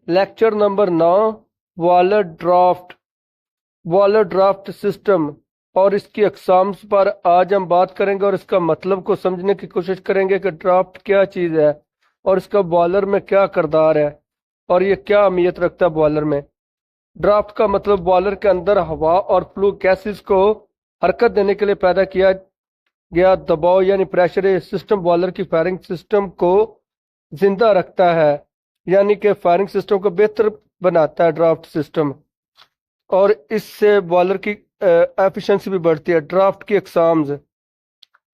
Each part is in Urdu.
Lecture number 9 Wular draft system اور اس کی اقسام پر آج ہم بات کریں گے اور اس کا مطلب کو سمجھنے کی کوشش کریں گے کہ ڈرافٹ کیا چیز ہے اور اس کا بوائلر میں کیا کردار ہے اور یہ کیا اہمیت رکھتا ہے بوائلر میں۔ ڈرافٹ کا مطلب بوائلر کے اندر ہوا اور فلو گیسز کو حرکت دینے کے لیے پیدا کیا گیا دباؤ یعنی پریشر سسٹم بوائلر کی فائرنگ سسٹم کو زندہ رکھتا ہے، یعنی کہ فائرنگ سسٹم کو بہتر بناتا ہے ڈرافٹ سسٹم، اور اس سے بوائلر کی ایفیشنسی بھی بڑھتی ہے۔ ڈرافٹ کی اقسام: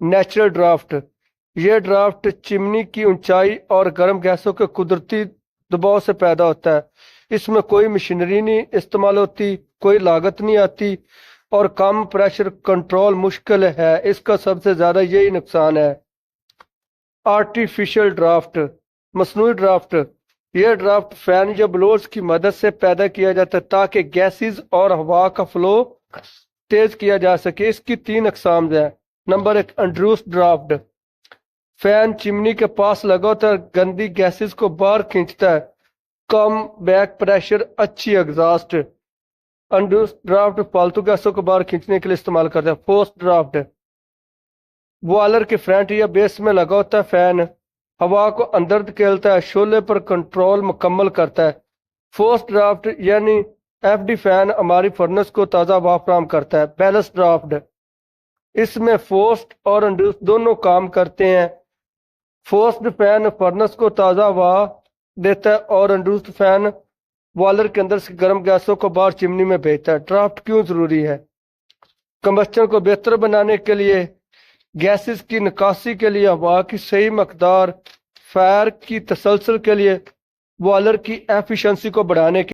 نیچرل ڈرافٹ، یہ ڈرافٹ چمنی کی اونچائی اور گرم گیسوں کے قدرتی دباؤ سے پیدا ہوتا ہے۔ اس میں کوئی مشینری نہیں استعمال ہوتی، کوئی لاگت نہیں آتی اور کم پریشر کنٹرول مشکل ہے۔ اس کا سب سے زیادہ یہی نقصان ہے۔ آرٹیفیشل ڈرافٹ، مصنوعی ڈرافٹ، یہ ڈرافٹ فین یا بلوز کی مدد سے پیدا کیا جاتا ہے تاکہ گیسز اور ہوا کا فلو تیز کیا جا سکے۔ اس کی 3 اقسام ہیں۔ نمبر 1، انڈیوسڈ ڈرافٹ، فین چمنی کے پاس لگا ہوتا ہے، گندی گیسز کو باہر کھینچتا ہے، کم بیک پریشر، اچھی ایگزاسٹ۔ انڈیوسڈ ڈرافٹ فالتو گیسوں کو باہر کھینچنے کے لیے استعمال کرتا ہے۔ فورسڈ ڈرافٹ، بوائلر کے فرنٹ یا بیس میں لگا ہوتا ہے فین، ہوا کو اندر دھکیلتا ہے، شعلے پر کنٹرول مکمل کرتا ہے۔ فورسڈ ڈرافٹ یعنی ایف ڈی فین ہماری فرنس کو تازہ ہوا فراہم کرتا ہے۔ بیلنس ڈرافٹ، اس میں فورسڈ اور انڈیوسڈ دونوں کام کرتے ہیں۔ فورسڈ فین فرنس کو تازہ ہوا دیتا ہے اور انڈیوسڈ فین بوائلر کے اندر سے گرم گیسوں کو باہر چمنی میں بھیجتا ہے۔ ڈرافٹ کیوں ضروری ہے؟ کمبشن کو بہتر بنانے کے لیے، گیسز کی نکاسی کے لیے، ہوا کی صحیح مقدار، فائر کی تسلسل کے لیے، بوائلر کی ایفیشنسی کو بڑھانے کے